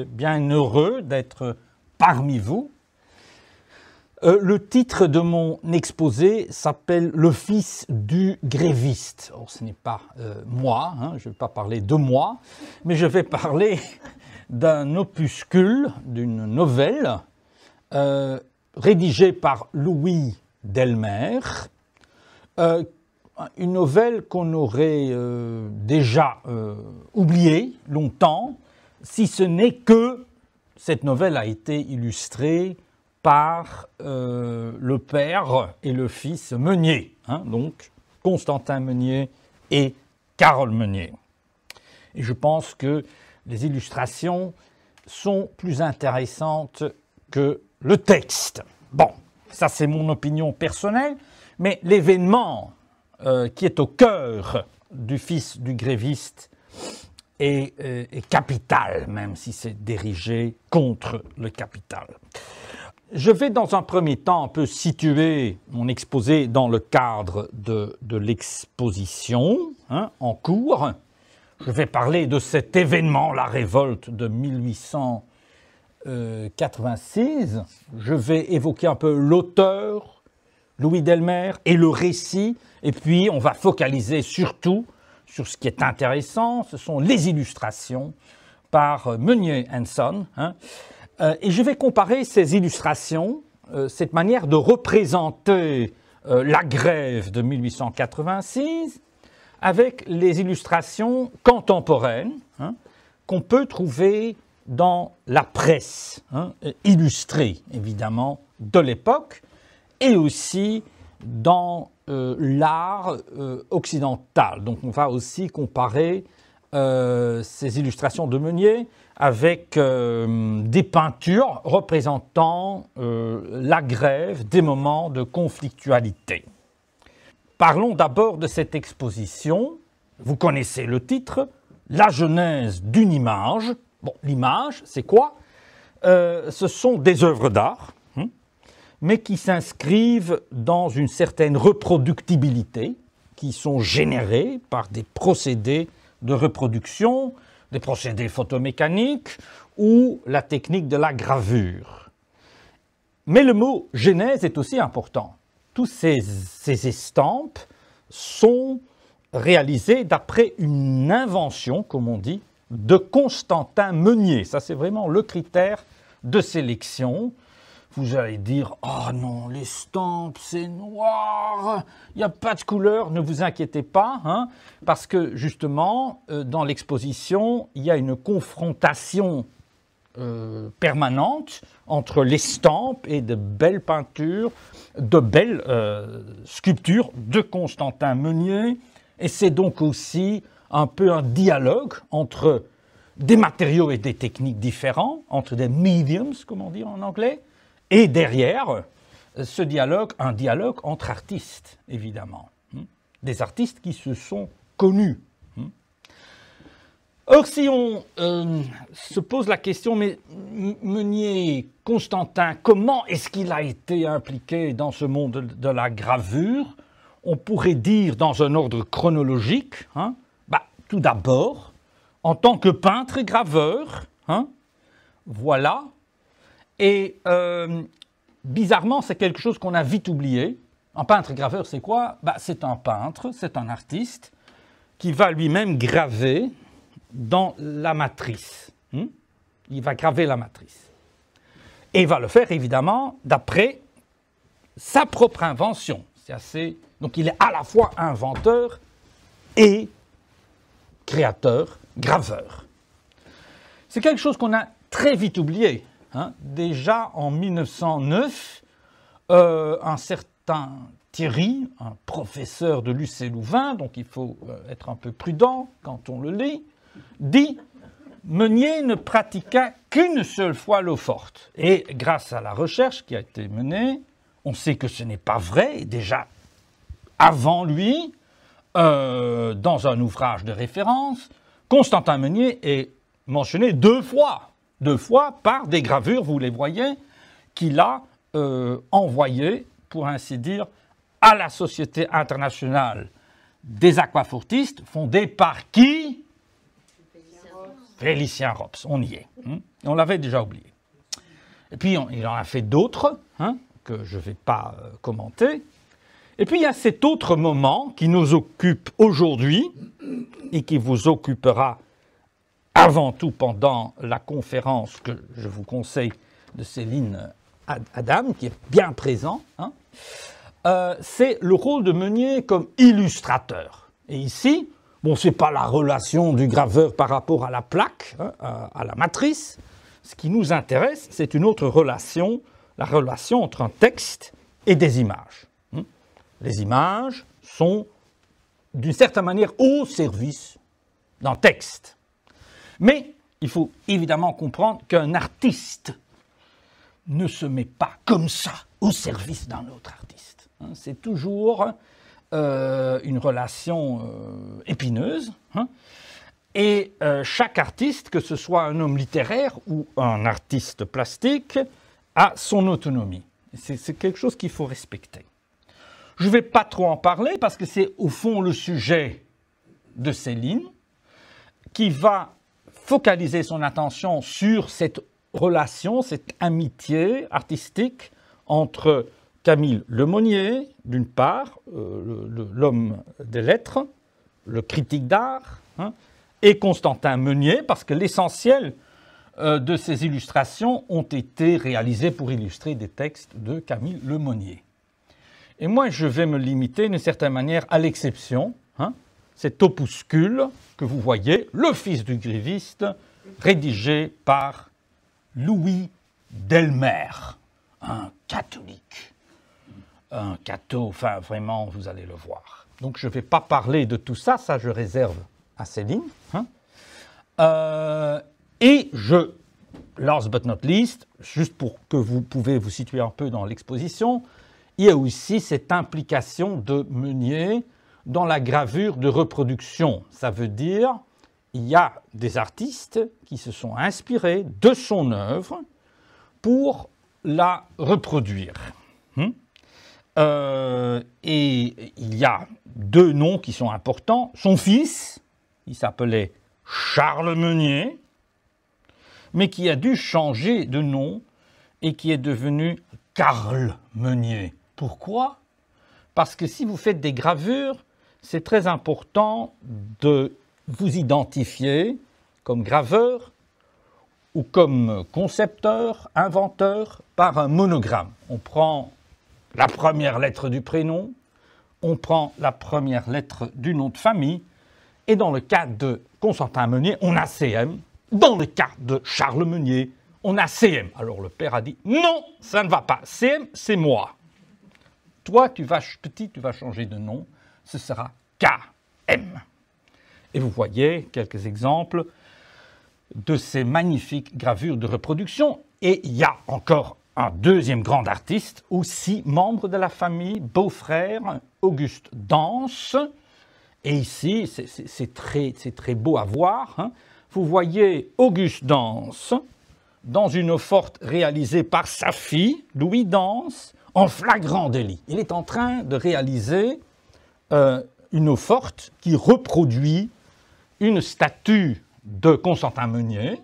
bien heureux d'être parmi vous. Le titre de mon exposé s'appelle « Le fils du gréviste ». Or, ce n'est pas moi, hein, je ne vais pas parler de moi, mais je vais parler d'un opuscule, d'une nouvelle, rédigée par Louis Delmer, une nouvelle qu'on aurait déjà oubliée longtemps, si ce n'est que cette nouvelle a été illustrée par le père et le fils Meunier, hein, donc Constantin Meunier et Carole Meunier. Et je pense que les illustrations sont plus intéressantes que le texte. Bon, ça c'est mon opinion personnelle, mais l'événement qui est au cœur du fils du gréviste est capital, même si c'est dirigé contre le capital. Je vais dans un premier temps un peu situer mon exposé dans le cadre de l'exposition hein, en cours. Je vais parler de cet événement, la révolte de 1886. Je vais évoquer un peu l'auteur, Louis Delmer, et le récit. Et puis, on va focaliser surtout sur ce qui est intéressant, ce sont les illustrations par Meunier & Son. Hein. Et je vais comparer ces illustrations, cette manière de représenter la grève de 1886, avec les illustrations contemporaines hein, qu'on peut trouver dans la presse, hein, illustrée évidemment de l'époque, et aussi dans l'art occidental. Donc on va aussi comparer ces illustrations de Meunier avec des peintures représentant la grève, des moments de conflictualité. Parlons d'abord de cette exposition. Vous connaissez le titre, « La genèse d'une image ». Bon, l'image, c'est quoi? Ce sont des œuvres d'art, mais qui s'inscrivent dans une certaine reproductibilité, qui sont générées par des procédés de reproduction, des procédés photomécaniques ou la technique de la gravure. Mais le mot « genèse » est aussi important. Tous ces estampes sont réalisées d'après une invention, comme on dit, de Constantin Meunier. Ça, c'est vraiment le critère de sélection. Vous allez dire « Ah non, l'estampe, c'est noir, il n'y a pas de couleur », ne vous inquiétez pas, hein, parce que justement, dans l'exposition, il y a une confrontation permanente entre l'estampe et de belles peintures, de belles sculptures de Constantin Meunier, et c'est donc aussi un peu un dialogue entre des matériaux et des techniques différents, entre des mediums, comme on dit en anglais, et derrière, ce dialogue, un dialogue entre artistes, évidemment. Des artistes qui se sont connus. Or, si on se pose la question, mais Meunier, Constantin, comment est-ce qu'il a été impliqué dans ce monde de la gravure? On pourrait dire dans un ordre chronologique, hein, tout d'abord, en tant que peintre et graveur, hein, voilà. Et bizarrement, c'est quelque chose qu'on a vite oublié. Un peintre graveur, c'est quoi? C'est un peintre, c'est un artiste qui va lui-même graver dans la matrice. Il va graver la matrice. Et il va le faire, évidemment, d'après sa propre invention. C'est assez... Donc il est à la fois inventeur et créateur, graveur. C'est quelque chose qu'on a très vite oublié. Hein. Déjà en 1909, un certain Thierry, un professeur de l'UC Louvain, donc il faut être un peu prudent quand on le lit, dit « Meunier ne pratiqua qu'une seule fois l'eau-forte ». Et grâce à la recherche qui a été menée, on sait que ce n'est pas vrai. Déjà avant lui, dans un ouvrage de référence, Constantin Meunier est mentionné deux fois par des gravures, vous les voyez, qu'il a envoyées, pour ainsi dire, à la Société internationale des aquafortistes, fondée par qui? Félicien Rops, on y est. On l'avait déjà oublié. Et puis, il en a fait d'autres, que je ne vais pas commenter. Et puis, il y a cet autre moment qui nous occupe aujourd'hui et qui vous occupera avant tout pendant la conférence que je vous conseille de Céline Adam, qui est bien présent. C'est le rôle de Meunier comme illustrateur. Et ici, bon, ce n'est pas la relation du graveur par rapport à la plaque, à la matrice. Ce qui nous intéresse, c'est une autre relation, la relation entre un texte et des images. Les images sont, d'une certaine manière, au service d'un texte. Mais il faut évidemment comprendre qu'un artiste ne se met pas comme ça au service d'un autre artiste. C'est toujours une relation épineuse. Et chaque artiste, que ce soit un homme littéraire ou un artiste plastique, a son autonomie. C'est quelque chose qu'il faut respecter. Je ne vais pas trop en parler parce que c'est au fond le sujet de Céline qui va focaliser son attention sur cette relation, cette amitié artistique entre Camille Lemonnier, d'une part, l'homme des lettres, le critique d'art, et Constantin Meunier, parce que l'essentiel de ces illustrations ont été réalisées pour illustrer des textes de Camille Lemonnier. Et moi, je vais me limiter d'une certaine manière à l'exception, cet opuscule que vous voyez, Le Fils du gréviste, rédigé par Louis Delmer, un catholique. Un catho, enfin vraiment, vous allez le voir. Donc je ne vais pas parler de tout ça, ça je réserve à Céline. Et je, last but not least, juste pour que vous pouvez vous situer un peu dans l'exposition, il y a aussi cette implication de Meunier dans la gravure de reproduction. Ça veut dire il y a des artistes qui se sont inspirés de son œuvre pour la reproduire. Et il y a deux noms qui sont importants. Son fils, il s'appelait Charles Meunier, mais qui a dû changer de nom et qui est devenu Carl Meunier. Pourquoi? Parce que si vous faites des gravures, c'est très important de vous identifier comme graveur ou comme concepteur, inventeur, par un monogramme. On prend la première lettre du prénom, on prend la première lettre du nom de famille, et dans le cas de Constantin Meunier, on a CM. Dans le cas de Charles Meunier, on a CM. Alors le père a dit, non, ça ne va pas, CM, c'est moi. Toi, petit, tu vas changer de nom, ce sera KM. Et vous voyez quelques exemples de ces magnifiques gravures de reproduction. Et il y a encore un deuxième grand artiste, aussi membre de la famille, beau-frère, Auguste Dance. Et ici, c'est très beau à voir. Vous voyez Auguste Dance dans une eau-forte réalisée par sa fille, Louis Dance, en flagrant délit. Il est en train de réaliser une eau-forte qui reproduit une statue de Constantin Meunier,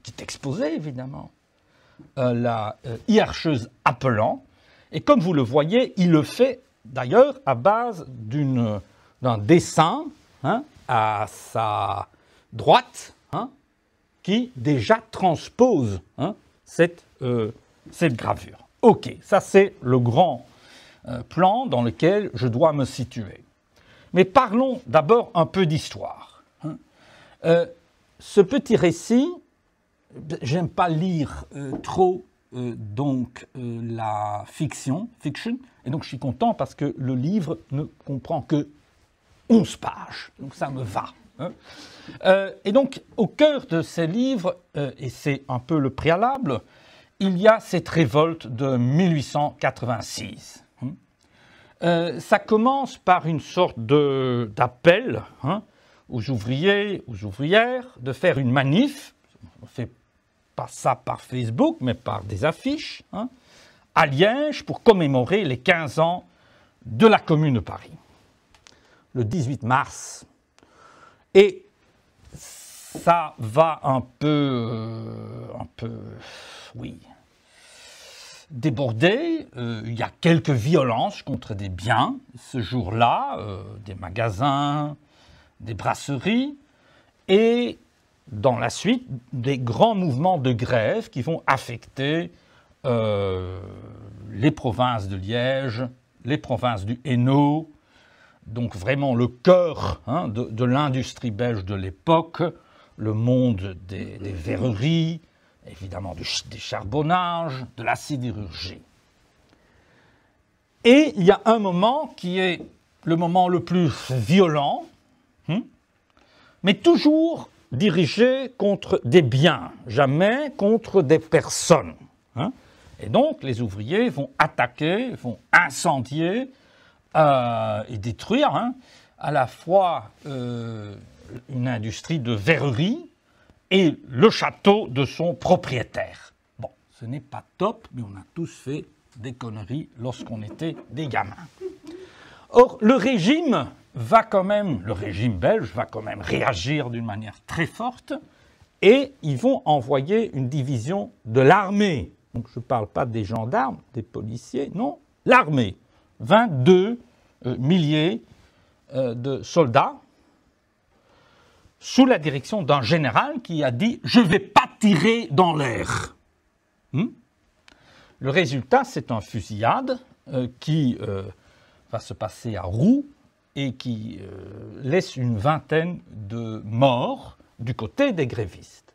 qui est exposée évidemment, la hiérarcheuse appelant. Et comme vous le voyez, il le fait d'ailleurs à base d'un dessin à sa droite qui déjà transpose cette gravure. Ok, ça c'est le grand plan dans lequel je dois me situer. Mais parlons d'abord un peu d'histoire. Ce petit récit, j'aime pas lire trop la fiction, et donc je suis content parce que le livre ne comprend que 11 pages, donc ça me va. Et donc au cœur de ces livres, et c'est un peu le préalable, il y a cette révolte de 1886. Ça commence par une sorte d'appel aux ouvriers, aux ouvrières, de faire une manif. On ne fait pas ça par Facebook, mais par des affiches, à Liège, pour commémorer les 15 ans de la Commune de Paris, le 18 mars. Et ça va un peu, oui, déborder. Il y a quelques violences contre des biens ce jour-là, des magasins, des brasseries, et dans la suite, des grands mouvements de grève qui vont affecter les provinces de Liège, les provinces du Hainaut, donc vraiment le cœur de l'industrie belge de l'époque, le monde des verreries, évidemment des charbonnages, de la sidérurgie. Et il y a un moment qui est le moment le plus violent, mais toujours dirigé contre des biens, jamais contre des personnes. Et donc les ouvriers vont attaquer, vont incendier et détruire à la fois une industrie de verrerie et le château de son propriétaire. Bon, ce n'est pas top, mais on a tous fait des conneries lorsqu'on était des gamins. Or, le régime belge va quand même réagir d'une manière très forte et ils vont envoyer une division de l'armée. Donc je ne parle pas des gendarmes, des policiers, non, l'armée. 22 milliers de soldats sous la direction d'un général qui a dit « je ne vais pas tirer dans l'air ». Le résultat, c'est une fusillade qui va se passer à Roux et qui laisse une vingtaine de morts du côté des grévistes.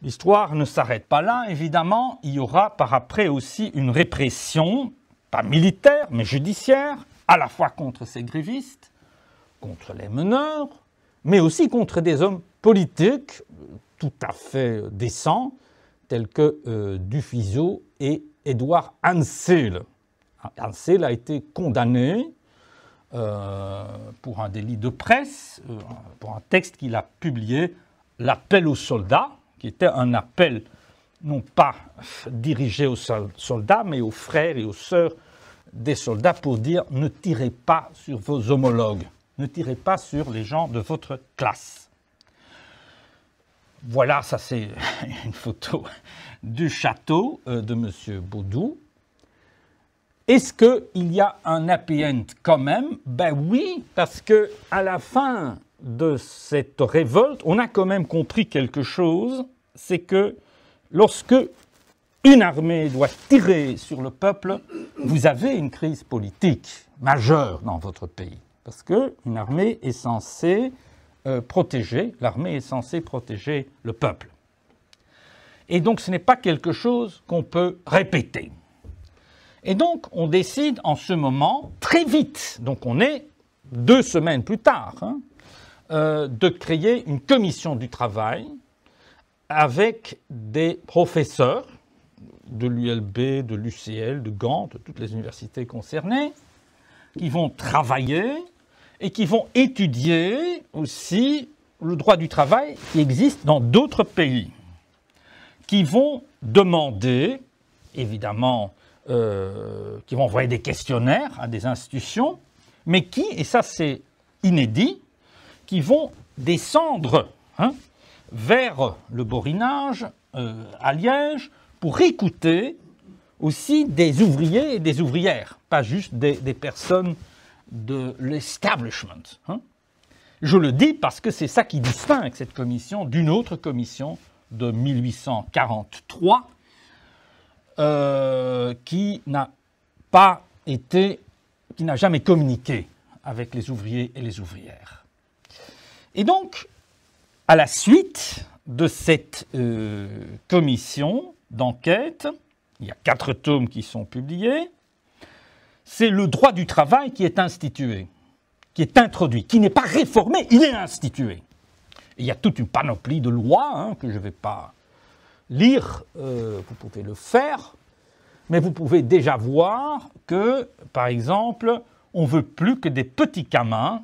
L'histoire ne s'arrête pas là, évidemment, il y aura par après aussi une répression, pas militaire, mais judiciaire, à la fois contre ces grévistes, contre les meneurs, mais aussi contre des hommes politiques tout à fait décents, tels que Duffiseau et Édouard Ansel. Ansel a été condamné pour un délit de presse, pour un texte qu'il a publié, L'appel aux soldats, qui était un appel non pas dirigé aux soldats, mais aux frères et aux sœurs des soldats pour dire « ne tirez pas sur vos homologues, ne tirez pas sur les gens de votre classe ». Voilà, ça c'est une photo du château de M. Baudou. Est-ce qu'il y a un happy end quand même? Ben oui, parce qu'à la fin de cette révolte, on a quand même compris quelque chose, c'est que lorsque une armée doit tirer sur le peuple, vous avez une crise politique majeure dans votre pays. Parce qu'une armée est censée l'armée est censée protéger le peuple. Et donc ce n'est pas quelque chose qu'on peut répéter. Et donc on décide en ce moment, très vite, donc on est 2 semaines plus tard, de créer une commission du travail avec des professeurs de l'ULB, de l'UCL, de Gand, de toutes les universités concernées, qui vont travailler et qui vont étudier aussi le droit du travail qui existe dans d'autres pays, qui vont demander, évidemment, qui vont envoyer des questionnaires à des institutions, mais qui, et ça c'est inédit, qui vont descendre vers le Borinage, à Liège, pour écouter aussi des ouvriers et des ouvrières, pas juste des personnes de l'establishment. Je le dis parce que c'est ça qui distingue cette commission d'une autre commission de 1843 qui n'a jamais communiqué avec les ouvriers et les ouvrières. Et donc, à la suite de cette commission d'enquête, il y a 4 tomes qui sont publiés, c'est le droit du travail qui est institué, qui est introduit, qui n'est pas réformé, il est institué. Et il y a toute une panoplie de lois que je ne vais pas lire, vous pouvez le faire, mais vous pouvez déjà voir que, par exemple, on ne veut plus que des petits gamins,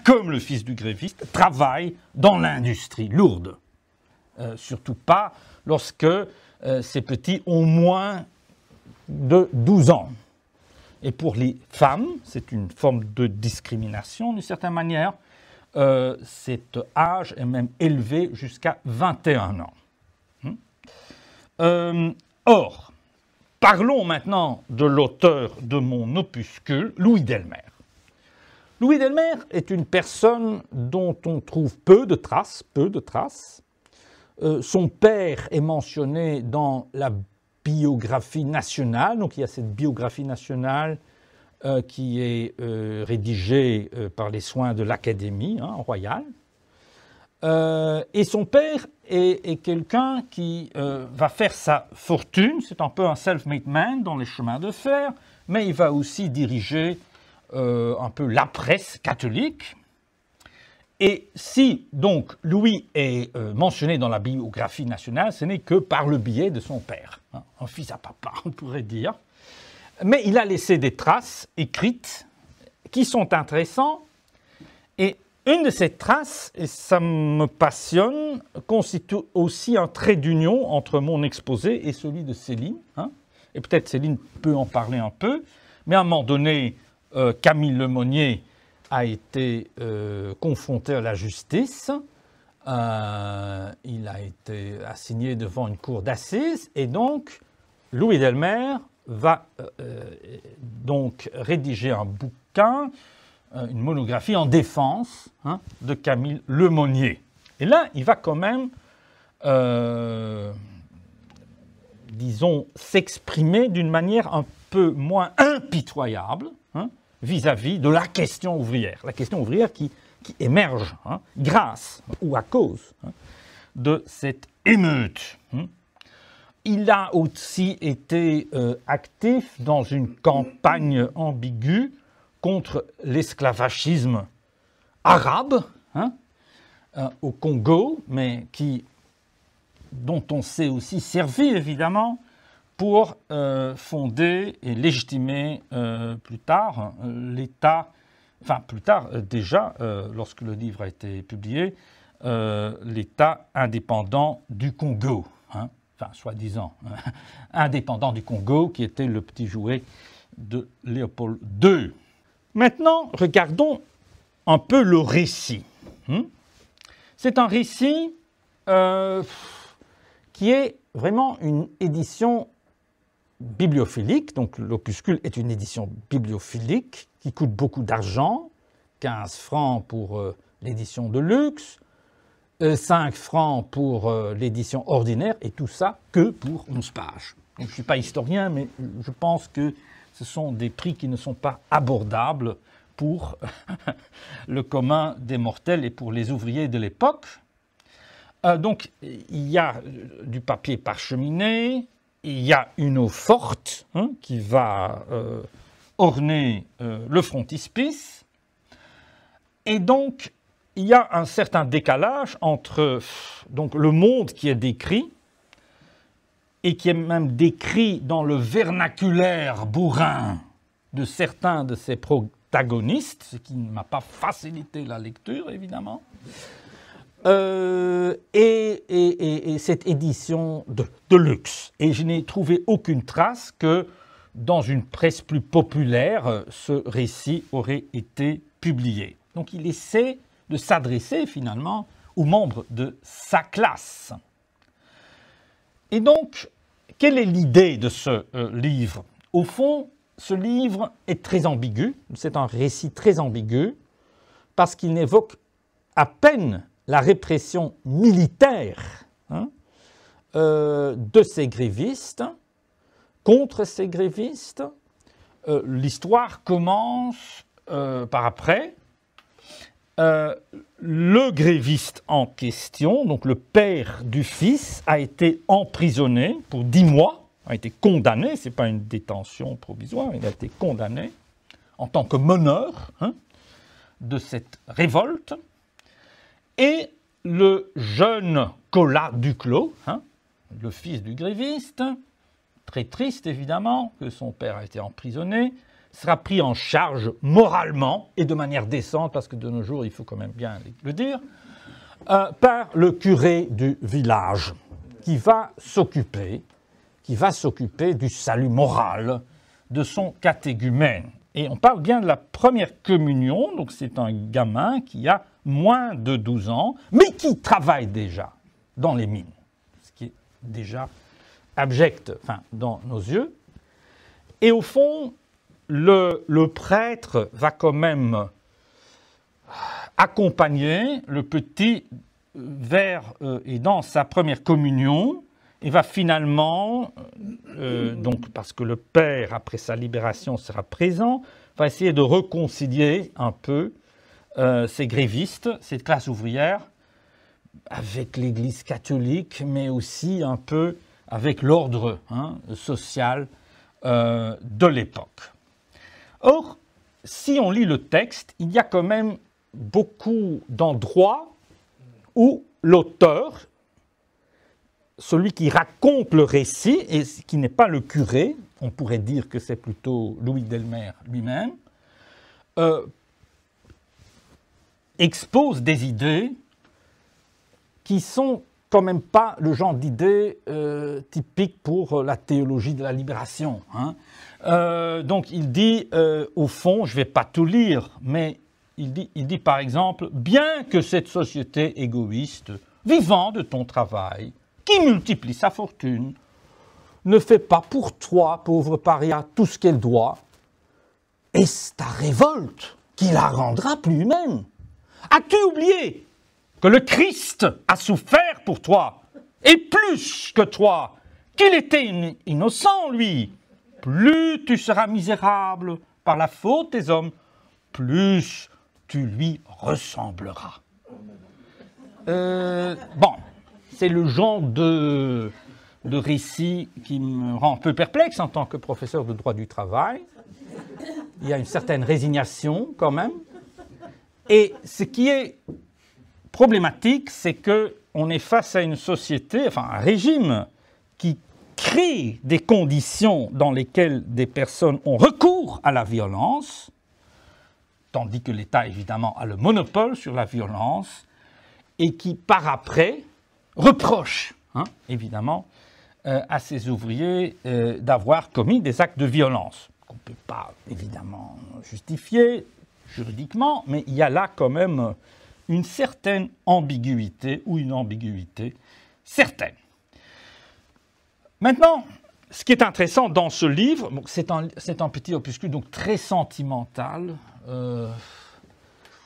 comme le fils du gréviste, travaillent dans l'industrie lourde. Surtout pas lorsque ces petits ont moins de 12 ans. Et pour les femmes, c'est une forme de discrimination d'une certaine manière, cet âge est même élevé jusqu'à 21 ans. Or, parlons maintenant de l'auteur de mon opuscule, Louis Delmer. Louis Delmer est une personne dont on trouve peu de traces. Son père est mentionné dans la biographie nationale, donc il y a cette biographie nationale qui est rédigée par les soins de l'Académie royale. Et son père est quelqu'un qui va faire sa fortune, c'est un peu un self-made man dans les chemins de fer, mais il va aussi diriger un peu la presse catholique. Et si donc Louis est mentionné dans la biographie nationale, ce n'est que par le biais de son père, un fils à papa, on pourrait dire. Mais il a laissé des traces écrites qui sont intéressantes. Et une de ces traces, et ça me passionne, constitue aussi un trait d'union entre mon exposé et celui de Céline. Et peut-être Céline peut en parler un peu. Mais à un moment donné, Camille Lemonnier a été confronté à la justice. Il a été assigné devant une cour d'assises. Et donc, Louis Delmer va donc rédiger un bouquin, une monographie en défense de Camille Lemonnier. Et là, il va quand même, disons, s'exprimer d'une manière un peu moins impitoyable vis-à-vis de la question ouvrière. La question ouvrière qui émerge grâce ou à cause de cette émeute. Il a aussi été actif dans une campagne ambiguë contre l'esclavagisme arabe au Congo, mais dont on s'est aussi servi évidemment pour fonder et légitimer plus tard l'État, enfin plus tard déjà, lorsque le livre a été publié, l'État indépendant du Congo. Enfin, soi-disant, indépendant du Congo, qui était le petit jouet de Léopold II. Maintenant, regardons un peu le récit. C'est un récit qui est vraiment une édition bibliophilique, donc l'opuscule est une édition bibliophilique qui coûte beaucoup d'argent, 15 francs pour l'édition de luxe, 5 francs pour l'édition ordinaire, et tout ça que pour 11 pages. Donc, je ne suis pas historien, mais je pense que ce sont des prix qui ne sont pas abordables pour le commun des mortels et pour les ouvriers de l'époque. Donc, il y a du papier parcheminé, il y a une eau forte qui va orner le frontispice, et donc, il y a un certain décalage entre donc, le monde qui est décrit, et qui est même décrit dans le vernaculaire bourrin de certains de ses protagonistes, ce qui ne m'a pas facilité la lecture, évidemment, et cette édition de luxe. Et je n'ai trouvé aucune trace que dans une presse plus populaire, ce récit aurait été publié. Donc il essaie de s'adresser finalement aux membres de sa classe. Et donc, quelle est l'idée de ce livre? Au fond, ce livre est très ambigu, c'est un récit très ambigu, parce qu'il n'évoque à peine la répression militaire de ces grévistes, contre ces grévistes. L'histoire commence par après. Le gréviste en question, donc le père du fils, a été emprisonné pour 10 mois, a été condamné, ce n'est pas une détention provisoire, il a été condamné en tant que meneur de cette révolte. Et le jeune Colas Duclos, le fils du gréviste, très triste évidemment que son père a été emprisonné, sera pris en charge moralement et de manière décente, parce que de nos jours, il faut quand même bien le dire, par le curé du village, qui va s'occuper du salut moral de son catégumène. Et on parle bien de la première communion, donc c'est un gamin qui a moins de 12 ans, mais qui travaille déjà dans les mines, ce qui est déjà abject, enfin, dans nos yeux. Et au fond, le prêtre va quand même accompagner le petit vers et dans sa première communion, et va finalement, donc parce que le père, après sa libération, sera présent, va essayer de réconcilier un peu ces grévistes, cette classe ouvrière, avec l'Église catholique, mais aussi un peu avec l'ordre social de l'époque. Or, si on lit le texte, il y a quand même beaucoup d'endroits où l'auteur, celui qui raconte le récit, et qui n'est pas le curé, on pourrait dire que c'est plutôt Louis Delmer lui-même, expose des idées qui sont quand même pas le genre d'idées typiques pour la théologie de la libération. Donc il dit, au fond, je ne vais pas tout lire, mais il dit par exemple, bien que cette société égoïste, vivant de ton travail, qui multiplie sa fortune, ne fait pas pour toi, pauvre paria, tout ce qu'elle doit, est-ce ta révolte qui la rendra plus humaine? As-tu oublié que le Christ a souffert pour toi, et plus que toi, qu'il était innocent, lui? Plus tu seras misérable par la faute des hommes, plus tu lui ressembleras. Bon, c'est le genre de récit qui me rend un peu perplexe en tant que professeur de droit du travail. Il y a une certaine résignation quand même. Et ce qui est problématique, c'est qu'on est face à une société, enfin un régime, qui crée des conditions dans lesquelles des personnes ont recours à la violence, tandis que l'État, évidemment, a le monopole sur la violence, et qui, par après, reproche, évidemment, à ces ouvriers d'avoir commis des actes de violence, qu'on ne peut pas, évidemment, justifier juridiquement, mais il y a là quand même une certaine ambiguïté, ou une ambiguïté certaine. Maintenant, ce qui est intéressant dans ce livre, bon, c'est un petit opuscule donc très sentimental. Le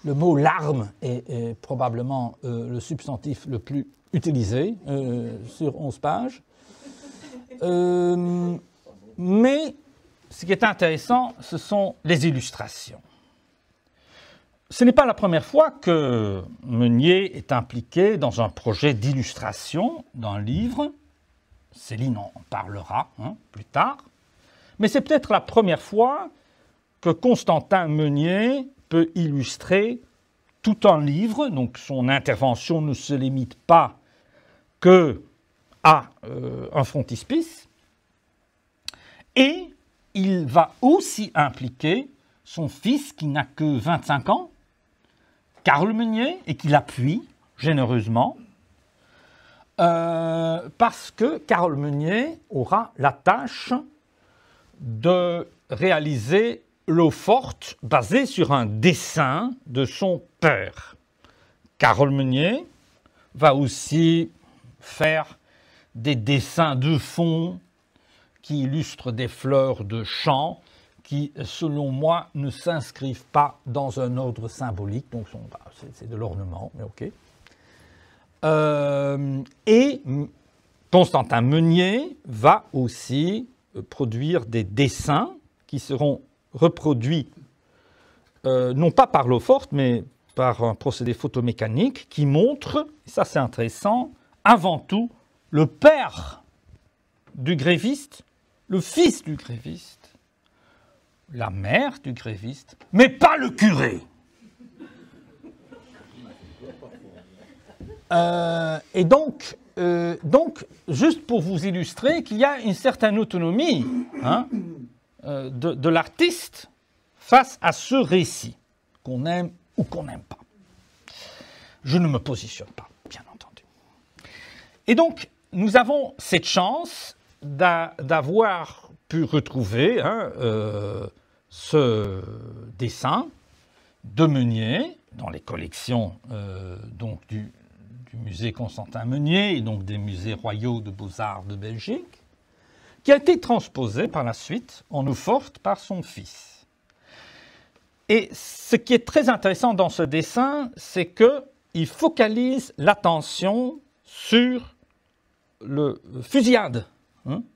mot « larme » est probablement le substantif le plus utilisé sur 11 pages. Mais ce qui est intéressant, ce sont les illustrations. Ce n'est pas la première fois que Meunier est impliqué dans un projet d'illustration d'un livre. Céline en parlera plus tard. Mais c'est peut-être la première fois que Constantin Meunier peut illustrer tout un livre. Donc son intervention ne se limite pas qu'à un frontispice. Et il va aussi impliquer son fils qui n'a que 25 ans, Carl Meunier, et qui l'appuie généreusement, parce que Carl Meunier aura la tâche de réaliser l'eau forte basée sur un dessin de son père. Carl Meunier va aussi faire des dessins de fond qui illustrent des fleurs de champ qui, selon moi, ne s'inscrivent pas dans un ordre symbolique. Donc, c'est de l'ornement, mais OK. Et Constantin Meunier va aussi produire des dessins qui seront reproduits, non pas par l'eau forte, mais par un procédé photomécanique qui montre, et ça c'est intéressant, avant tout, le père du gréviste, le fils du gréviste, la mère du gréviste, mais pas le curé. Et donc, juste pour vous illustrer qu'il y a une certaine autonomie de l'artiste face à ce récit, qu'on aime ou qu'on n'aime pas. Je ne me positionne pas, bien entendu. Et donc, nous avons cette chance d'avoir pu retrouver ce dessin de Meunier dans les collections donc du musée Constantin Meunier et donc des musées royaux de beaux-arts de Belgique, qui a été transposé par la suite en eau forte par son fils. Et ce qui est très intéressant dans ce dessin, c'est qu'il focalise l'attention sur le fusillade,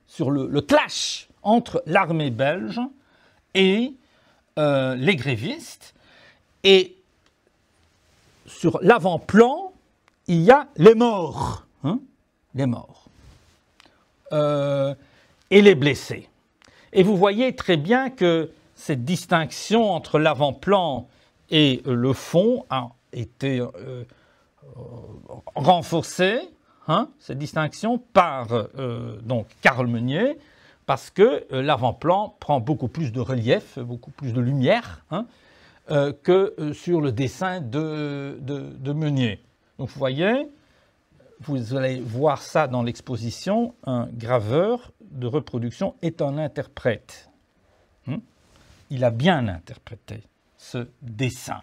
sur le clash entre l'armée belge et les grévistes. Et sur l'avant-plan, il y a les morts, les morts, et les blessés. Et vous voyez très bien que cette distinction entre l'avant-plan et le fond a été renforcée, cette distinction, par donc Carl Meunier, parce que l'avant-plan prend beaucoup plus de relief, beaucoup plus de lumière, que sur le dessin de Meunier. Donc vous voyez, vous allez voir ça dans l'exposition, un graveur de reproduction est un interprète. Il a bien interprété ce dessin.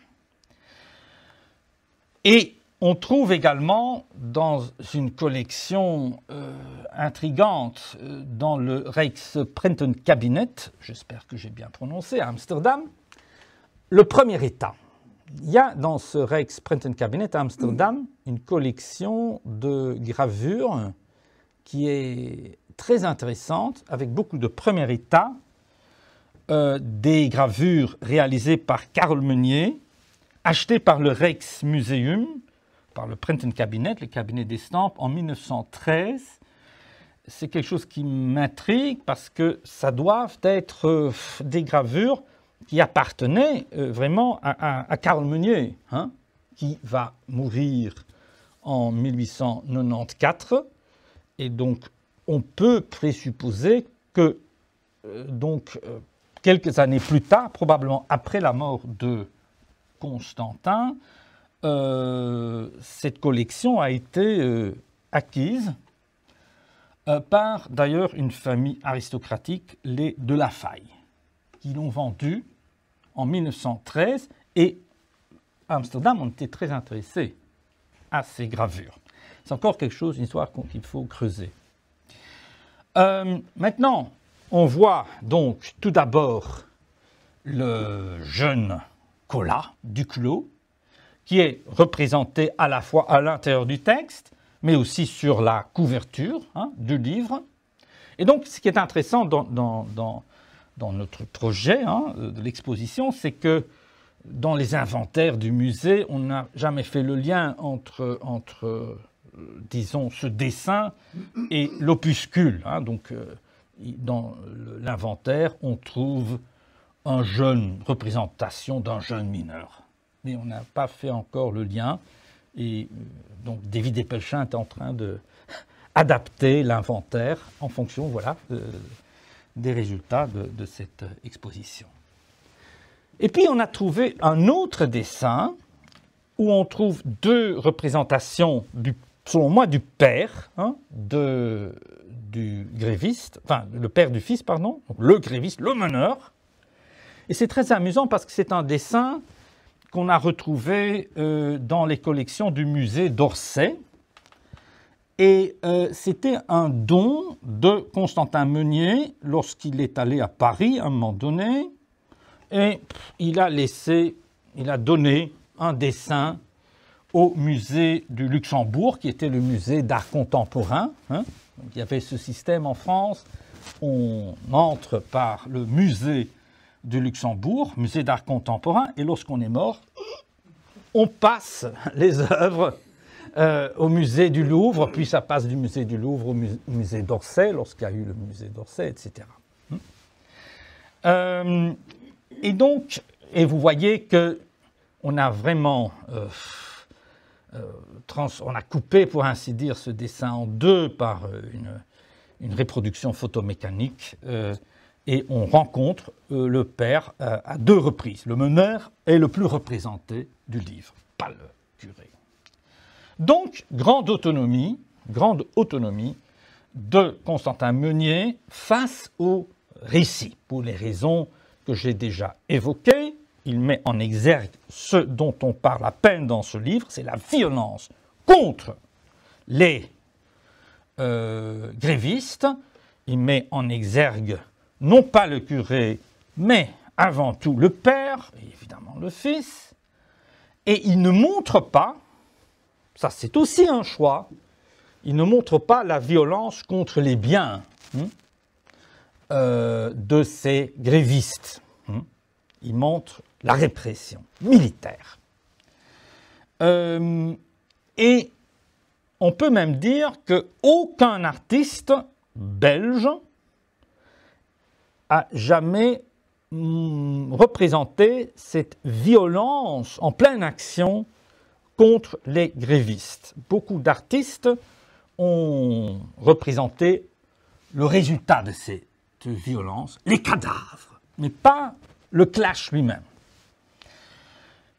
Et on trouve également dans une collection intrigante dans le Rijksprintenkabinet, j'espère que j'ai bien prononcé, à Amsterdam, le premier état. Il y a dans ce Rijksprintenkabinet à Amsterdam une collection de gravures qui est très intéressante, avec beaucoup de premier état, des gravures réalisées par Carl Meunier, achetées par le Rijksmuseum, par le Printenkabinet, le cabinet d'estampes, en 1913. C'est quelque chose qui m'intrigue parce que ça doivent être des gravures qui appartenaient vraiment à Carl Meunier, qui va mourir en 1894. Et donc, on peut présupposer que, quelques années plus tard, probablement après la mort de Constantin, cette collection a été acquise par d'ailleurs une famille aristocratique, les de la Faye, qui l'ont vendue en 1913, et à Amsterdam, on était très intéressé à ces gravures. C'est encore quelque chose, une histoire qu'il faut creuser. Maintenant, on voit donc tout d'abord le jeune Colas, Duclos, qui est représenté à la fois à l'intérieur du texte, mais aussi sur la couverture du livre. Et donc, ce qui est intéressant dans notre projet de l'exposition, c'est que dans les inventaires du musée, on n'a jamais fait le lien entre disons, ce dessin et l'opuscule. Donc, dans l'inventaire, on trouve une représentation d'un jeune mineur. Mais on n'a pas fait encore le lien. Et donc, David Epelchin est en train d'adapter l'inventaire en fonction, voilà, des résultats de cette exposition. Et puis, on a trouvé un autre dessin où on trouve deux représentations, selon moi, du père du gréviste, enfin, le père du fils, pardon, donc le gréviste, le meneur. Et c'est très amusant parce que c'est un dessin qu'on a retrouvé dans les collections du musée d'Orsay. Et c'était un don de Constantin Meunier lorsqu'il est allé à Paris à un moment donné. Et il a donné un dessin au musée du Luxembourg, qui était le musée d'art contemporain. Donc, il y avait ce système en France. On entre par le musée du Luxembourg, musée d'art contemporain, et lorsqu'on est mort, on passe les œuvres au musée du Louvre, puis ça passe du musée du Louvre au musée d'Orsay, lorsqu'il y a eu le musée d'Orsay, etc. Et donc, vous voyez qu'on a vraiment on a coupé, pour ainsi dire, ce dessin en deux par une reproduction photomécanique, et on rencontre le père à deux reprises. Le meneur est le plus représenté du livre, pas le curé. Donc, grande autonomie de Constantin Meunier face au récit, pour les raisons que j'ai déjà évoqué. Il met en exergue ce dont on parle à peine dans ce livre, c'est la violence contre les grévistes. Il met en exergue non pas le curé, mais avant tout le père, et évidemment le fils. Et il ne montre pas, ça c'est aussi un choix, il ne montre pas la violence contre les biens de ces grévistes. Il montre la répression militaire. Et on peut même dire qu'aucun artiste belge a jamais représenté cette violence en pleine action contre les grévistes. Beaucoup d'artistes ont représenté le résultat de cette violence, les cadavres, mais pas le clash lui-même.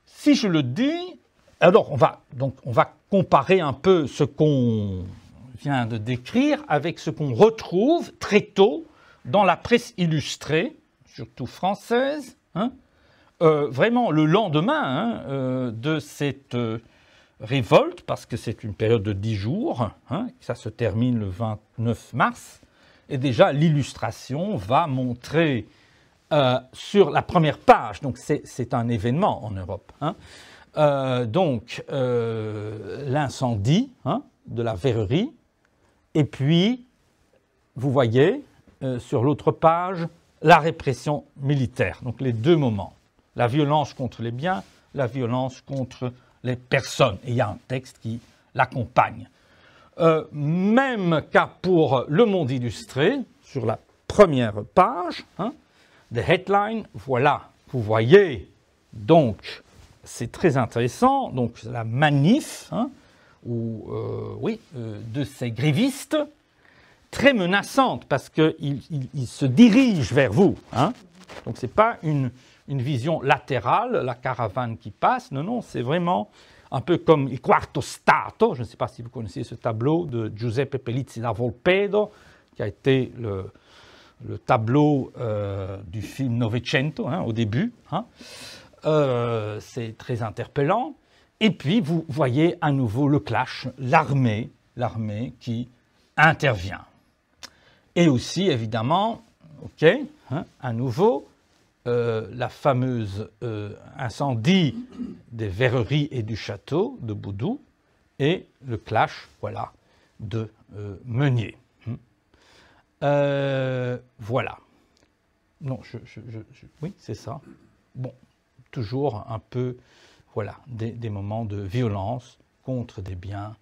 Si je le dis, alors on va comparer un peu ce qu'on vient de décrire avec ce qu'on retrouve très tôt dans la presse illustrée, surtout française, vraiment le lendemain de cette révolte, parce que c'est une période de 10 jours, ça se termine le 29 mars, et déjà l'illustration va montrer sur la première page, donc c'est un événement en Europe, l'incendie de la verrerie, et puis vous voyez sur l'autre page la répression militaire, donc les deux moments, la violence contre les biens, la violence contre les personnes, et il y a un texte qui l'accompagne. Même cas pour Le Monde illustré, sur la première page, the headline, voilà, vous voyez, donc c'est très intéressant, donc la manif, de ces grévistes, très menaçante, parce qu'ils se dirigent vers vous, donc ce n'est pas une vision latérale, la caravane qui passe, non, c'est vraiment un peu comme Il Quarto Stato, je ne sais pas si vous connaissez ce tableau de Giuseppe Pellizzi da Volpedo, qui a été le tableau du film Novecento, au début. C'est très interpellant. Et puis, vous voyez à nouveau le clash, l'armée qui intervient. Et aussi, évidemment, à nouveau, la fameuse incendie des verreries et du château de Boudou et le clash, voilà, de Meunier. Voilà. Non, oui, c'est ça. Bon, toujours un peu, voilà, des moments de violence contre des biens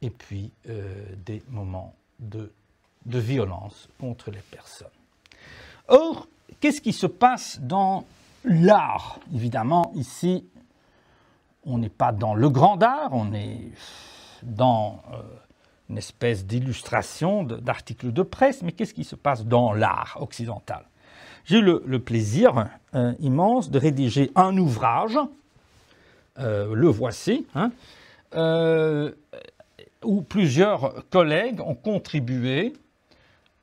et puis des moments de violence contre les personnes. Or, qu'est-ce qui se passe dans l'art? Évidemment, ici, on n'est pas dans le grand art, on est dans une espèce d'illustration d'articles de presse, mais qu'est-ce qui se passe dans l'art occidental? J'ai eu le plaisir immense de rédiger un ouvrage, le voici, où plusieurs collègues ont contribué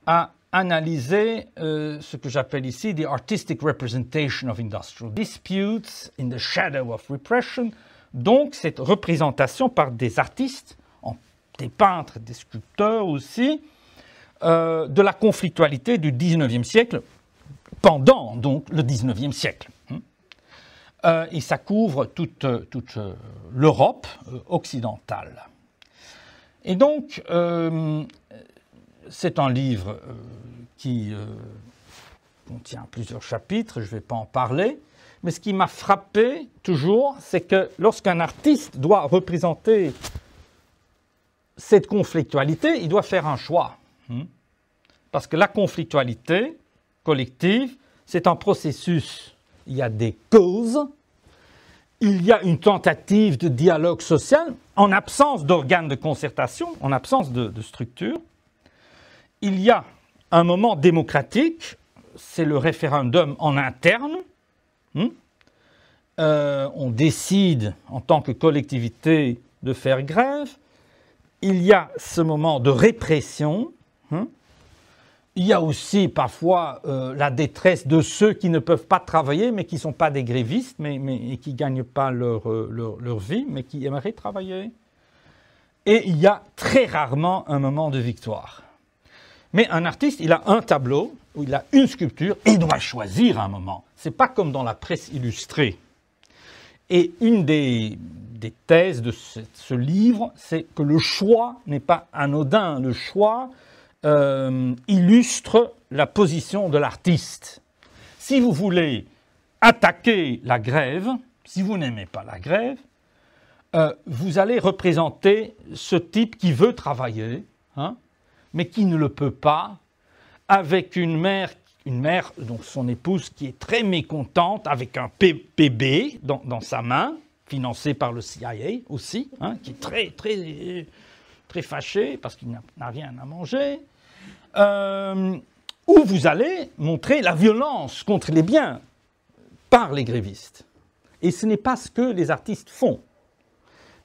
à analyser ce que j'appelle ici « the artistic representation of industrial disputes in the shadow of repression », donc cette représentation par des artistes, des peintres, des sculpteurs aussi, de la conflictualité du XIXe siècle, pendant donc le XIXe siècle. Et ça couvre toute l'Europe occidentale. Et donc, c'est un livre qui contient plusieurs chapitres, je ne vais pas en parler, mais ce qui m'a frappé toujours, c'est que lorsqu'un artiste doit représenter cette conflictualité, il doit faire un choix. Parce que la conflictualité collective, c'est un processus. Il y a des causes, il y a une tentative de dialogue social, en absence d'organes de concertation, en absence de structure. Il y a un moment démocratique, c'est le référendum en interne. On décide en tant que collectivité de faire grève. Il y a ce moment de répression. Il y a aussi parfois la détresse de ceux qui ne peuvent pas travailler, mais qui ne sont pas des grévistes, et qui ne gagnent pas leur vie, mais qui aimeraient travailler. Et il y a très rarement un moment de victoire. Mais un artiste, il a un tableau, ou il a une sculpture, et il doit choisir un moment. Ce n'est pas comme dans la presse illustrée. Et une des thèses de ce livre, c'est que le choix n'est pas anodin. Le choix illustre la position de l'artiste. Si vous voulez attaquer la grève, si vous n'aimez pas la grève, vous allez représenter ce type qui veut travailler, hein, mais qui ne le peut pas, avec une mère, donc son épouse, qui est très mécontente, avec un PB dans sa main, financé par le CIA aussi, hein, qui est très fâché parce qu'il n'a rien à manger, où vous allez montrer la violence contre les biens par les grévistes. Et ce n'est pas ce que les artistes font.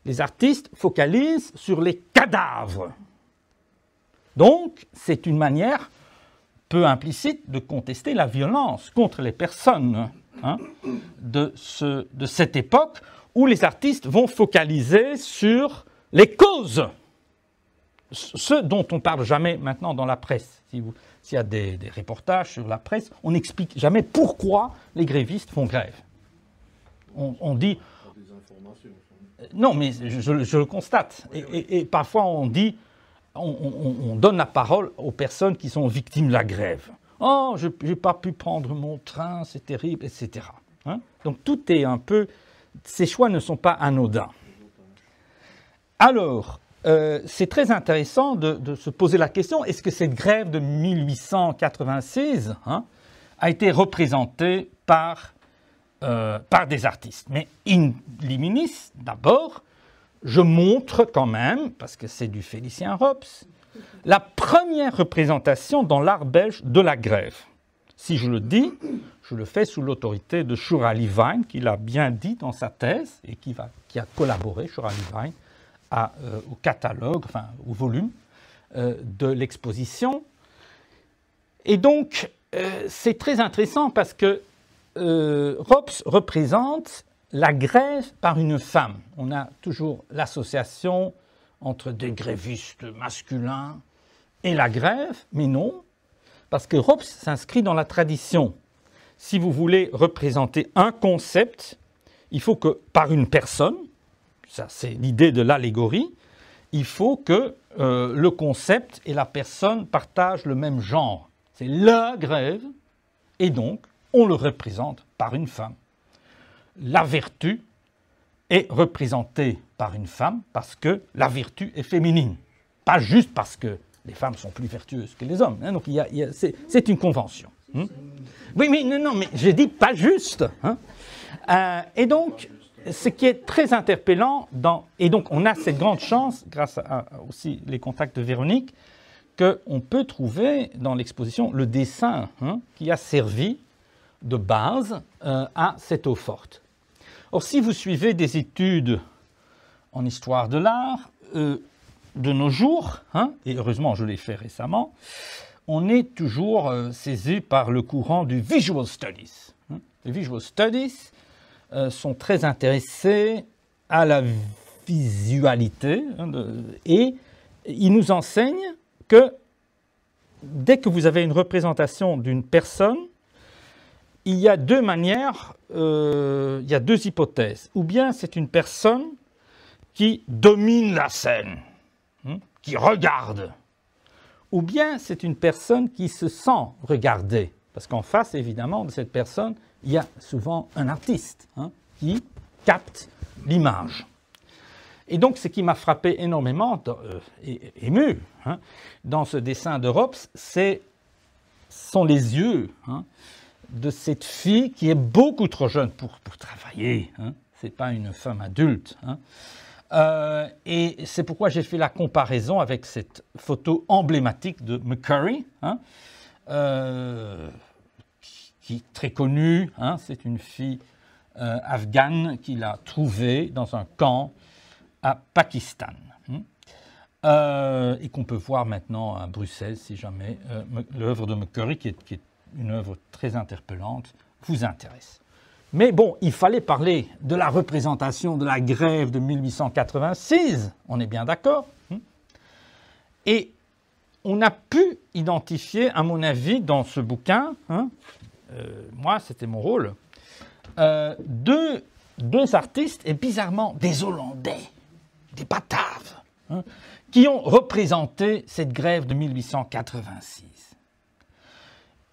Les artistes focalisent sur les cadavres. Donc, c'est une manière peu implicite de contester la violence contre les personnes, hein, de cette époque où les artistes vont focaliser sur les causes, ce dont on ne parle jamais maintenant dans la presse. S'il y a des reportages sur la presse, on n'explique jamais pourquoi les grévistes font grève. On dit... Non, mais je le constate. Et parfois on dit... On donne la parole aux personnes qui sont victimes de la grève. « Oh, je n'ai pas pu prendre mon train, c'est terrible, etc. Hein » Donc tout est un peu... Ces choix ne sont pas anodins. Alors, c'est très intéressant de se poser la question, est-ce que cette grève de 1886 hein, a été représentée par des artistes? Mais in liminis, d'abord, je montre quand même, parce que c'est du Félicien Rops, la première représentation dans l'art belge de la grève. Si je le dis, je le fais sous l'autorité de Shura Lievijn, qui l'a bien dit dans sa thèse, et qui a collaboré, Shura Lievijn, au catalogue, enfin au volume de l'exposition. Et donc, c'est très intéressant parce que Rops représente la grève par une femme. On a toujours l'association entre des grévistes masculins et la grève, mais non, parce que Rops s'inscrit dans la tradition. Si vous voulez représenter un concept, il faut que par une personne, ça c'est l'idée de l'allégorie, il faut que le concept et la personne partagent le même genre. C'est la grève, et donc on le représente par une femme. La vertu est représentée par une femme parce que la vertu est féminine. Pas juste parce que les femmes sont plus vertueuses que les hommes. Hein, donc c'est une convention. Hein. Oui, mais non, mais j'ai dit pas juste. Hein. Et donc, ce qui est très interpellant, et donc on a cette grande chance, grâce à aussi les contacts de Véronique, qu'on peut trouver dans l'exposition le dessin hein, qui a servi de base à cette eau forte. Or, si vous suivez des études en histoire de l'art de nos jours, hein, et heureusement je l'ai fait récemment, on est toujours saisi par le courant du Visual Studies. Hein. Les Visual Studies sont très intéressés à la visualité hein, et ils nous enseignent que dès que vous avez une représentation d'une personne, il y a deux manières, il y a deux hypothèses. Ou bien c'est une personne qui domine la scène, hein, qui regarde. Ou bien c'est une personne qui se sent regardée. Parce qu'en face, évidemment, de cette personne, il y a souvent un artiste hein, qui capte l'image. Et donc, ce qui m'a frappé énormément, ému, hein, dans ce dessin de Rops, sont les yeux hein, de cette fille qui est beaucoup trop jeune pour travailler. Hein. Ce n'est pas une femme adulte. Hein. Et c'est pourquoi j'ai fait la comparaison avec cette photo emblématique de McCurry, hein, qui est très connue. Hein. C'est une fille afghane qu'il a trouvée dans un camp à Pakistan. et qu'on peut voir maintenant à Bruxelles, si jamais l'œuvre de McCurry, qui est une œuvre très interpellante, vous intéresse. Mais bon, il fallait parler de la représentation de la grève de 1886, on est bien d'accord. Et on a pu identifier, à mon avis, dans ce bouquin, moi c'était mon rôle, deux artistes, et bizarrement des Hollandais, des Bataves, qui ont représenté cette grève de 1886.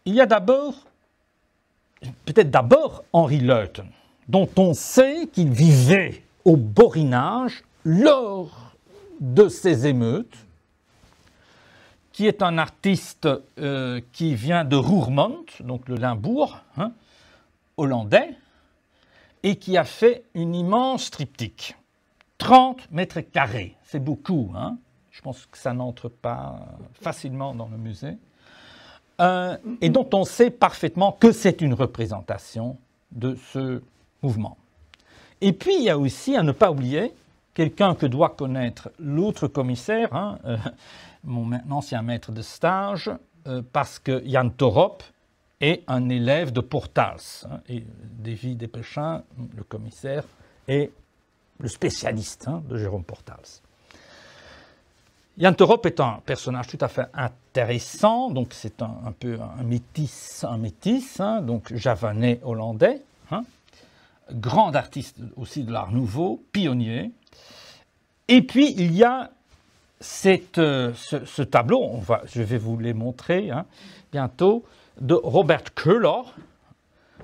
Il y a peut-être d'abord Henri Leuten, dont on sait qu'il vivait au Borinage lors de ces émeutes, qui est un artiste qui vient de Roermond, donc le Limbourg, hollandais, et qui a fait une immense triptyque. 30 mètres carrés, c'est beaucoup, je pense que ça n'entre pas facilement dans le musée. Et dont on sait parfaitement que c'est une représentation de ce mouvement. Et puis, il y a aussi, à ne pas oublier, quelqu'un que doit connaître l'autre commissaire, mon ancien maître de stage, parce que Jan Toorop est un élève de Portals. Et Davy Desplechin, le commissaire, est le spécialiste de Jérôme Portals. Jan Toorop est un personnage tout à fait intéressant, donc c'est un peu un métis, donc javanais hollandais, grand artiste aussi de l'art nouveau, pionnier. Et puis il y a ce tableau, je vais vous les montrer bientôt, de Robert Köhler,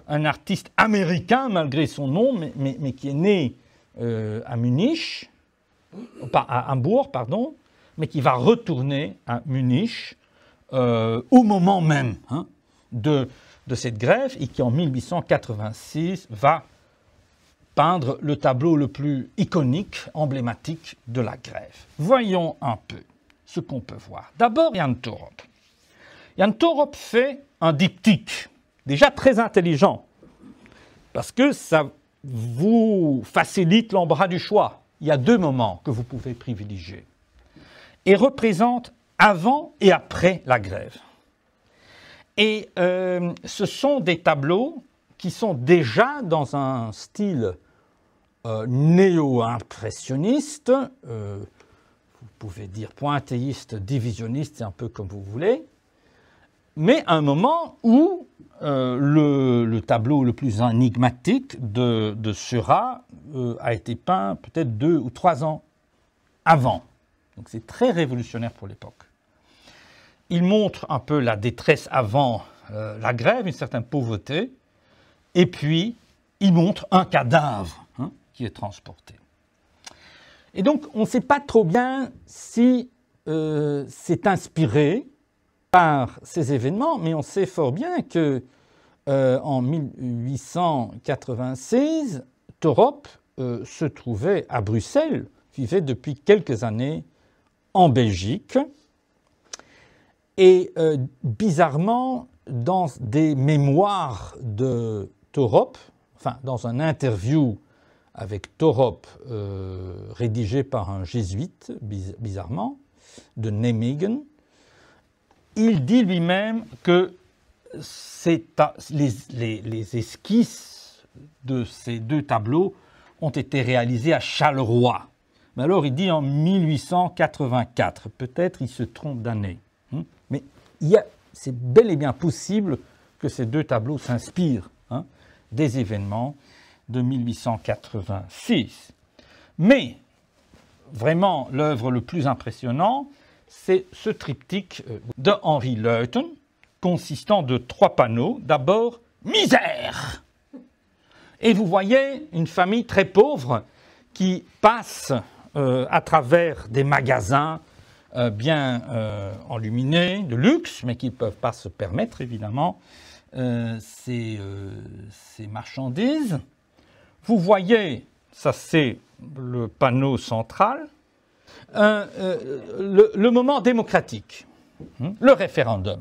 un artiste américain malgré son nom, mais qui est né à Munich, à Hambourg, pardon, mais qui va retourner à Munich au moment même de cette grève et qui en 1886 va peindre le tableau le plus iconique, emblématique de la grève. Voyons un peu ce qu'on peut voir. D'abord, Jan Toorop. Jan Toorop fait un diptyque, déjà très intelligent, parce que ça vous facilite l'embarras du choix. Il y a deux moments que vous pouvez privilégier. Et représente avant et après la grève. Et ce sont des tableaux qui sont déjà dans un style néo-impressionniste, vous pouvez dire pointillistes, divisionniste, c'est un peu comme vous voulez, mais à un moment où le tableau le plus énigmatique de Seurat a été peint peut-être 2 ou 3 ans avant. Donc c'est très révolutionnaire pour l'époque. Il montre un peu la détresse avant la grève, une certaine pauvreté, et puis il montre un cadavre qui est transporté. Et donc on ne sait pas trop bien si c'est inspiré par ces événements, mais on sait fort bien que en 1886, Toorop se trouvait à Bruxelles, vivait depuis quelques années en Belgique, et bizarrement, dans des mémoires de Toorop, enfin dans un interview avec Toorop rédigé par un jésuite, bizarrement, de Nijmegen, il dit lui-même que les esquisses de ces deux tableaux ont été réalisées à Charleroi. Mais alors il dit en 1884, peut-être il se trompe d'année. Mais c'est bel et bien possible que ces deux tableaux s'inspirent des événements de 1886. Mais vraiment l'œuvre le plus impressionnant, c'est ce triptyque de Henri Leuten, consistant de 3 panneaux. D'abord, misère. Et vous voyez une famille très pauvre qui passe à travers des magasins bien enluminés, de luxe, mais qui ne peuvent pas se permettre, évidemment, ces marchandises. Vous voyez, ça c'est le panneau central, le moment démocratique, le référendum,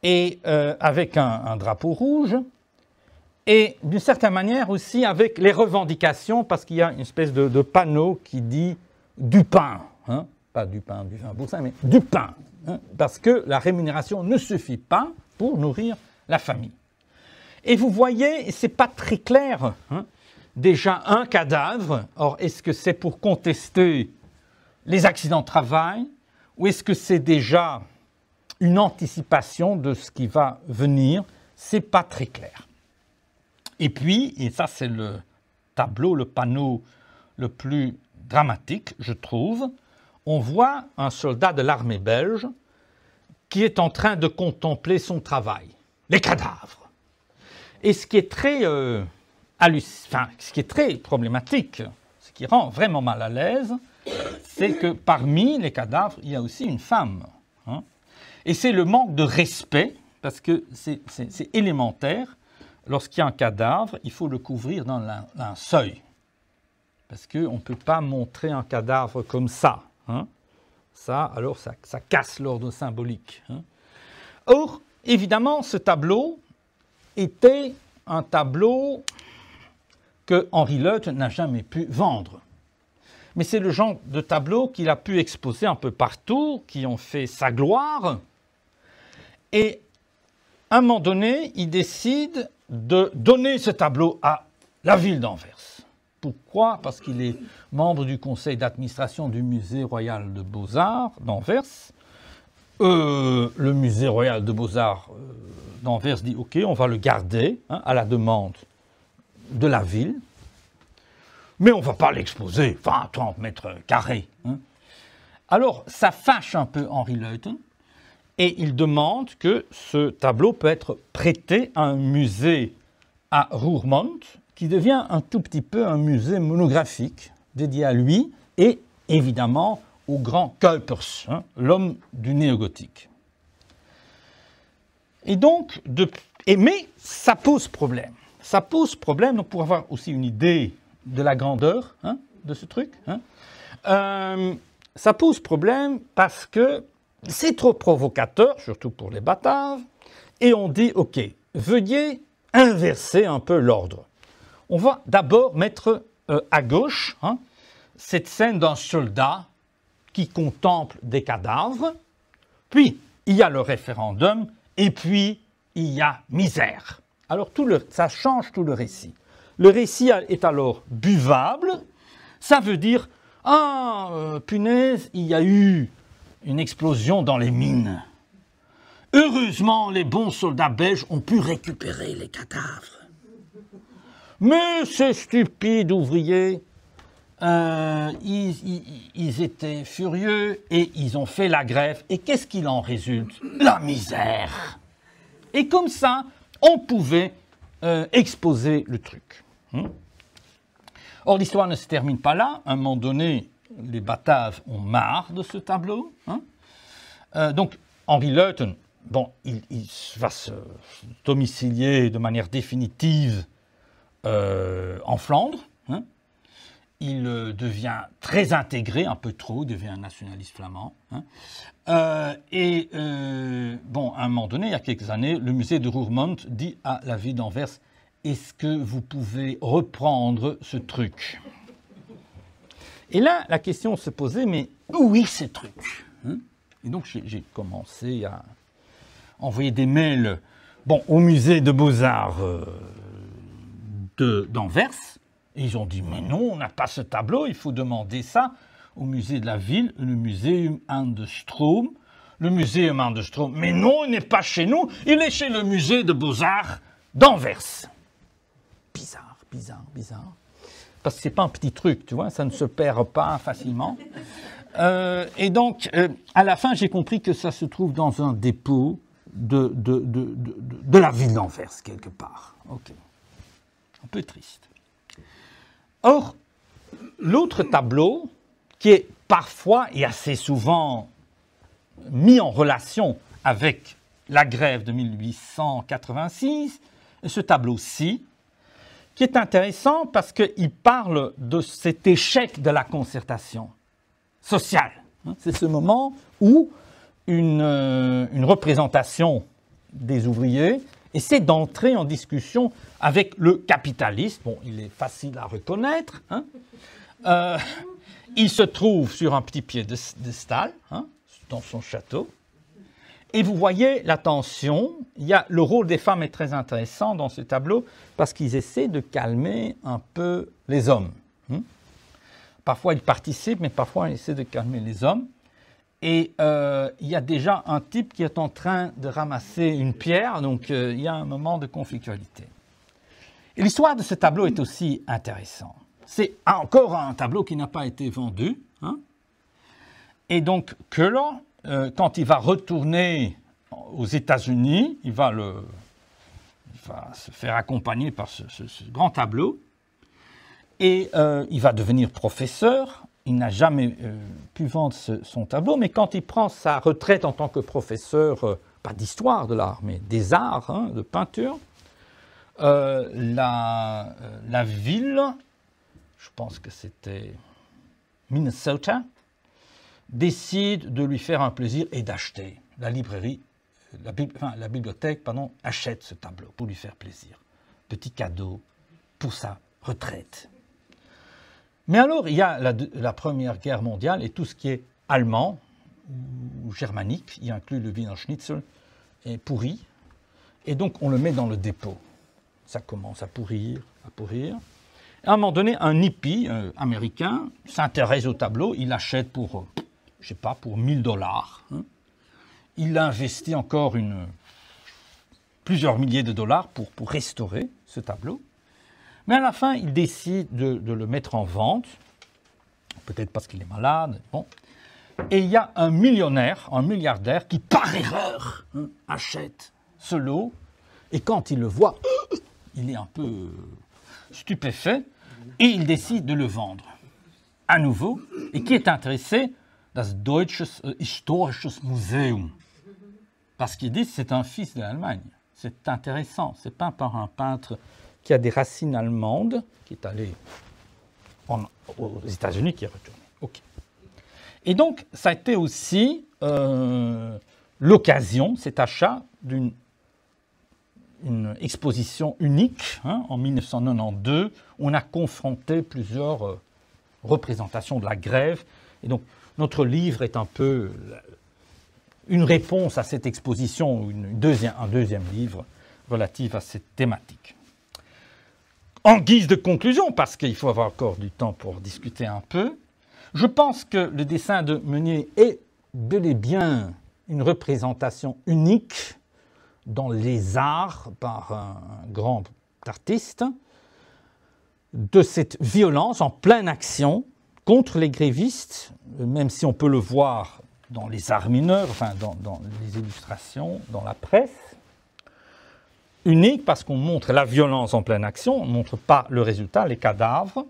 et avec un drapeau rouge, et d'une certaine manière aussi avec les revendications, parce qu'il y a une espèce de panneau qui dit « du pain ». pas du pain, du vin, boursin, mais du pain, hein, parce que la rémunération ne suffit pas pour nourrir la famille. Et vous voyez, ce n'est pas très clair, hein, déjà un cadavre, or est-ce que c'est pour contester les accidents de travail, ou est-ce que c'est déjà une anticipation de ce qui va venir? Ce n'est pas très clair. Et puis, et ça c'est le tableau, le panneau le plus dramatique, je trouve, on voit un soldat de l'armée belge qui est en train de contempler son travail, les cadavres. Et ce qui est très, ce qui est très problématique, ce qui rend vraiment mal à l'aise, c'est que parmi les cadavres, il y a aussi une femme. Hein. Et c'est le manque de respect, parce que c'est élémentaire. Lorsqu'il y a un cadavre, il faut le couvrir dans un seuil. Parce qu'on ne peut pas montrer un cadavre comme ça. Hein. Ça, alors, ça casse l'ordre symbolique. Hein. Or, évidemment, ce tableau était un tableau que Henri Leut n'a jamais pu vendre. Mais c'est le genre de tableau qu'il a pu exposer un peu partout, qui ont fait sa gloire. Et à un moment donné, il décide de donner ce tableau à la ville d'Anvers. Pourquoi? Parce qu'il est membre du conseil d'administration du Musée royal de Beaux-Arts d'Anvers. Le Musée royal de Beaux-Arts d'Anvers dit « Ok, on va le garder hein, à la demande de la ville, mais on ne va pas l'exposer, enfin 30 mètres carrés. Hein. » Alors, ça fâche un peu Henri Leut, et il demande que ce tableau peut être prêté à un musée à Roermond, qui devient un tout petit peu un musée monographique dédié à lui et évidemment au grand Cuypers, hein, l'homme du néogothique. Et donc, mais ça pose problème. Ça pose problème, donc pour avoir aussi une idée de la grandeur hein, de ce truc, hein, ça pose problème parce que c'est trop provocateur, surtout pour les Bataves, et on dit, OK, veuillez inverser un peu l'ordre. On va d'abord mettre à gauche hein, cette scène d'un soldat qui contemple des cadavres, puis il y a le référendum, et puis il y a misère. Alors ça change tout le récit. Le récit est alors buvable, ça veut dire « Ah, punaise, il y a eu une explosion dans les mines. Heureusement, les bons soldats belges ont pu récupérer les cadavres. Mais ces stupides ouvriers, ils étaient furieux et ils ont fait la grève. Et qu'est-ce qu'il en résulte? La misère. Et comme ça, on pouvait exposer le truc. Or, l'histoire ne se termine pas là. À un moment donné, les Bataves ont marre de ce tableau. Donc, Henri Leut, bon, il va se domicilier de manière définitive en Flandre. Il devient très intégré, un peu trop, il devient un nationaliste flamand. Bon, à un moment donné, il y a quelques années, le musée de Roermond dit à la ville d'Anvers « Est-ce que vous pouvez reprendre ce truc ?» Et là, la question se posait « Mais où est ce truc ?» Et donc, j'ai commencé à envoyer des mails au musée de Beaux-Arts d'Anvers. Et ils ont dit, mais non, on n'a pas ce tableau, il faut demander ça au musée de la ville, le Museum aan de Stroom. Le Museum aan de Stroom, mais non, il n'est pas chez nous, il est chez le musée de Beaux-Arts d'Anvers. Bizarre, bizarre, bizarre. Parce que ce n'est pas un petit truc, tu vois, ça ne se perd pas facilement. Et donc, à la fin, j'ai compris que ça se trouve dans un dépôt de la ville d'Anvers, quelque part. Ok. Un peu triste. Or, l'autre tableau, qui est parfois et assez souvent mis en relation avec la grève de 1886, ce tableau-ci, qui est intéressant parce qu'il parle de cet échec de la concertation sociale. C'est ce moment où une représentation des ouvriers essaie d'entrer en discussion avec le capitaliste. Bon, il est facile à reconnaître. il se trouve sur un petit piédestal, hein, dans son château. Et vous voyez la tension. Le rôle des femmes est très intéressant dans ce tableau parce qu'ils essaient de calmer un peu les hommes. Parfois ils participent, mais parfois ils essaient de calmer les hommes. Et il y a déjà un type qui est en train de ramasser une pierre, donc il y a un moment de conflictualité. Et l'histoire de ce tableau est aussi intéressante. C'est encore un tableau qui n'a pas été vendu. Hein. Et donc Köhler, quand il va retourner aux États-Unis, il va se faire accompagner par ce grand tableau. Et il va devenir professeur. Il n'a jamais pu vendre son tableau, mais quand il prend sa retraite en tant que professeur, pas d'histoire de l'art, mais des arts, hein, de peinture, la ville, je pense que c'était Minnesota, décide de lui faire un plaisir et d'acheter. La bibliothèque, achète ce tableau pour lui faire plaisir. Petit cadeau pour sa retraite. Mais alors, il y a la Première Guerre mondiale et tout ce qui est allemand ou germanique, y inclut le Wiener Schnitzel, est pourri. Et donc, on le met dans le dépôt. Ça commence à pourrir, à pourrir. Et à un moment donné, un hippie américain s'intéresse au tableau, il l'achète pour, je sais pas, pour $1000. Hein. Il investit encore plusieurs milliers de dollars pour restaurer ce tableau. Mais à la fin, il décide de le mettre en vente, peut-être parce qu'il est malade. Bon. Et il y a un millionnaire, un milliardaire, qui par erreur achète ce lot. Et quand il le voit, il est un peu stupéfait et il décide de le vendre à nouveau. Et qui est intéressé? Das Deutsches Historisches Museum. Parce qu'il dit que c'est un fils de l'Allemagne. C'est intéressant. C'est peint par un peintre qui a des racines allemandes, qui est allé aux États-Unis, qui est retourné. Okay. Et donc, ça a été aussi l'occasion, cet achat, d'une exposition unique, hein, en 1992. On a confronté plusieurs représentations de la grève. Et donc, notre livre est un peu une réponse à cette exposition, un deuxième livre relatif à cette thématique. En guise de conclusion, parce qu'il faut avoir encore du temps pour discuter un peu, je pense que le dessin de Meunier est bel et bien une représentation unique dans les arts par un grand artiste de cette violence en pleine action contre les grévistes, même si on peut le voir dans les arts mineurs, enfin dans les illustrations, dans la presse. Unique parce qu'on montre la violence en pleine action, on ne montre pas le résultat, les cadavres.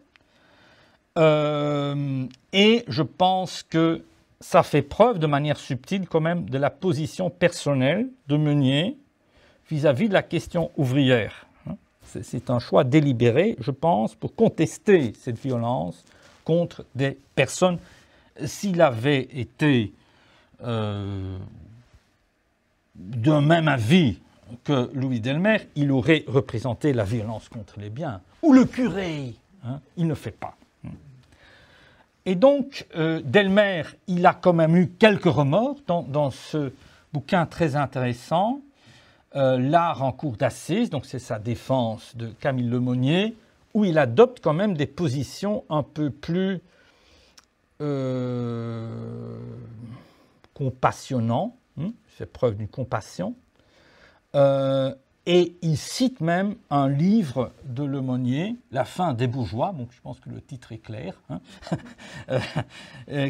Et je pense que ça fait preuve de manière subtile quand même de la position personnelle de Meunier vis-à-vis de la question ouvrière. C'est un choix délibéré, je pense, pour contester cette violence contre des personnes. S'il avait été d'un même avis que Louis Delmer, il aurait représenté la violence contre les biens. Ou le curé, hein, il ne fait pas. Et donc, Delmer, il a quand même eu quelques remords dans ce bouquin très intéressant, L'art en cour d'assises, donc c'est sa défense de Camille Lemonnier, où il adopte quand même des positions un peu plus compassionnantes, il fait preuve d'une compassion. Et il cite même un livre de Lemonnier, La fin des bourgeois, donc je pense que le titre est clair, hein,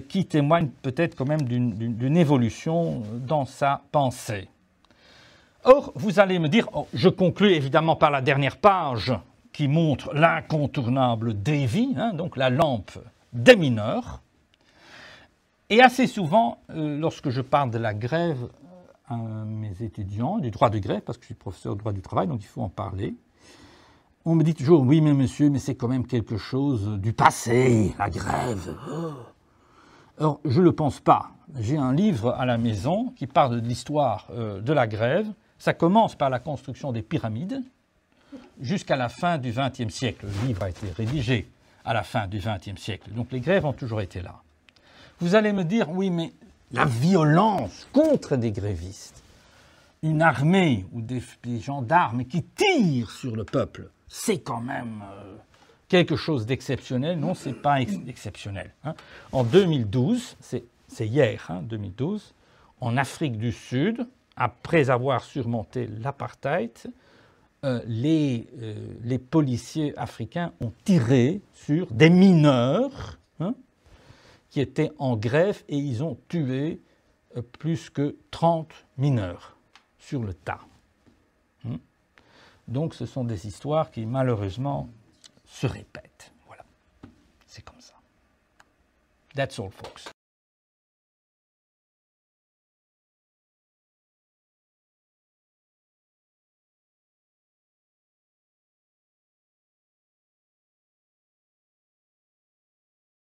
qui témoigne peut-être quand même d'une évolution dans sa pensée. Or, vous allez me dire, je conclus évidemment par la dernière page qui montre l'incontournable Davy, hein, donc la lampe des mineurs. Et assez souvent, lorsque je parle de la grève à mes étudiants, du droit de grève, parce que je suis professeur de droit du travail, donc il faut en parler, on me dit toujours, oui, mais monsieur, mais c'est quand même quelque chose du passé, la grève. Alors, je ne le pense pas. J'ai un livre à la maison qui parle de l'histoire de la grève. Ça commence par la construction des pyramides jusqu'à la fin du XXe siècle. Le livre a été rédigé à la fin du XXe siècle. Donc les grèves ont toujours été là. Vous allez me dire, oui, mais la violence contre des grévistes, une armée ou des gendarmes qui tirent sur le peuple, c'est quand même quelque chose d'exceptionnel. Non, ce n'est pas exceptionnel. Hein. En 2012, c'est hier, 2012, en Afrique du Sud, après avoir surmonté l'apartheid, les policiers africains ont tiré sur des mineurs qui étaient en grève et ils ont tué plus que 30 mineurs sur le tas. Donc ce sont des histoires qui malheureusement se répètent. Voilà, c'est comme ça. That's all, folks.